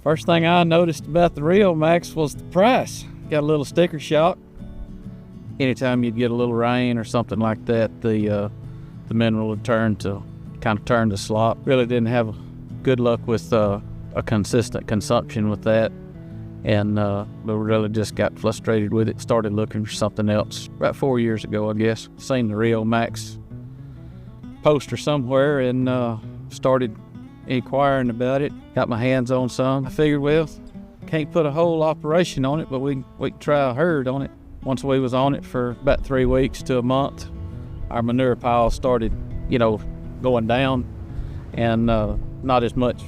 First thing I noticed about the Riomax was the price. Got a little sticker shock. Anytime you'd get a little rain or something like that, the mineral would kind of turn to slop. Really didn't have good luck with a consistent consumption with that, and but really just got frustrated with it. Started looking for something else about 4 years ago, I guess. Seen the Riomax poster somewhere and started inquiring about it. Got my hands on some. I figured, well, can't put a whole operation on it, but we can try a herd on it. Once we was on it for about 3 weeks to a month, our manure pile started, going down, and not as much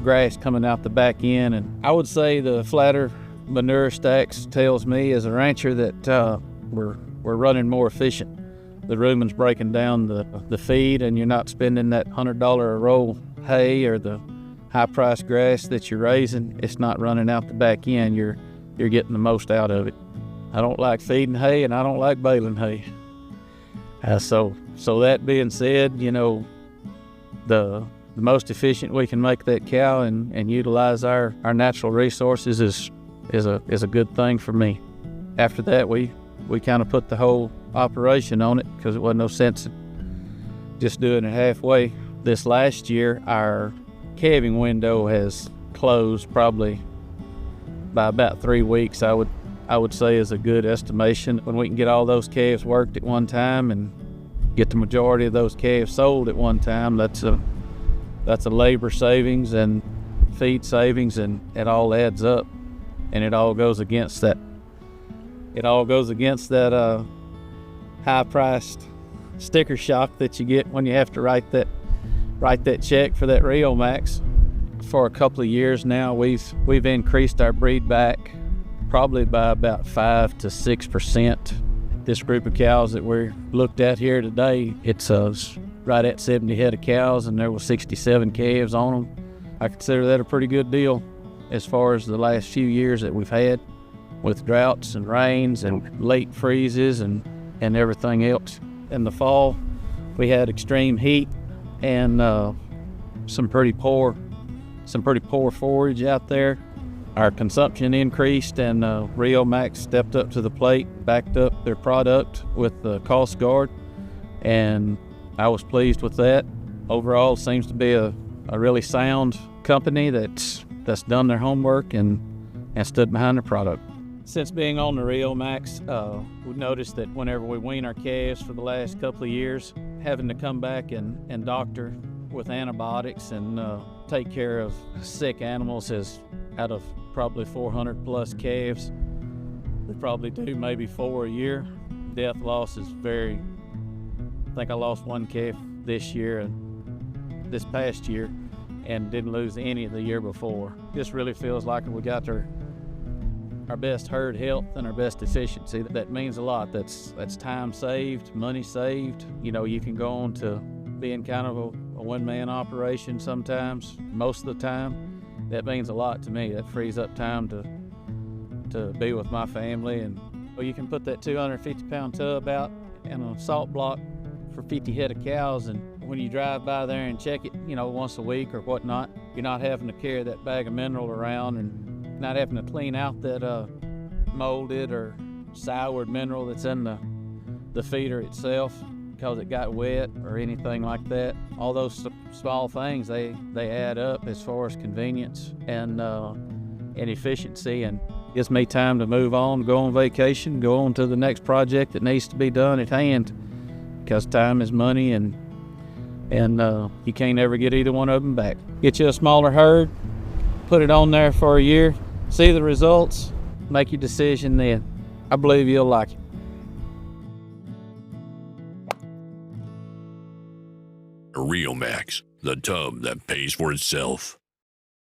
grass coming out the back end. And I would say the flatter manure stacks tells me as a rancher that we're running more efficient. The rumen's breaking down the feed, and you're not spending that $100 a roll hay or the high-priced grass that you're raising. It's not running out the back end. You're getting the most out of it. I don't like feeding hay, and I don't like baling hay. So that being said, the most efficient we can make that cow and utilize our natural resources is a good thing for me. After that, we kind of put the whole operation on it because it wasn't no sense in just doing it halfway. This last year, our calving window has closed probably by about 3 weeks. I would say is a good estimation. When we can get all those calves worked at one time and get the majority of those calves sold at one time, that's a labor savings and feed savings, and it all adds up, and it all goes against that high-priced sticker shock that you get when you have to write that check for that Riomax. For a couple of years now, we've increased our breed back probably by about 5 to 6%. This group of cows that we're looked at here today, it's right at 70 head of cows, and there was 67 calves on them. I consider that a pretty good deal as far as the last few years that we've had with droughts and rains and late freezes and everything else. In the fall, we had extreme heat and some pretty poor forage out there. Our consumption increased, and Riomax stepped up to the plate, backed up their product with the Coastguard, and I was pleased with that. Overall, seems to be a really sound company that's done their homework and stood behind their product. Since being on the Riomax, we've noticed that whenever we wean our calves for the last couple of years, having to come back and doctor with antibiotics and take care of sick animals is, out of probably 400 plus calves, we probably do maybe 4 a year. Death loss is I think I lost 1 calf this past year, and didn't lose any the year before. Just really feels like we got our best herd health and our best efficiency. That means a lot. That's time saved, money saved. You can go on to being kind of a one-man operation sometimes, most of the time. That means a lot to me. That frees up time to be with my family. And you can put that 250-pound tub out in a salt block for 50 head of cows, and when you drive by there and check it, once a week or whatnot, you're not having to carry that bag of mineral around and not having to clean out that molded or soured mineral that's in the feeder itself because it got wet or anything like that. All those small things, they add up as far as convenience and efficiency, and gives me time to move on, go on vacation, go on to the next project that needs to be done at hand, because time is money, and you can't ever get either one of them back. Get you a smaller herd, put it on there for a year, see the results, make your decision then. I believe you'll like it. Riomax, the tub that pays for itself.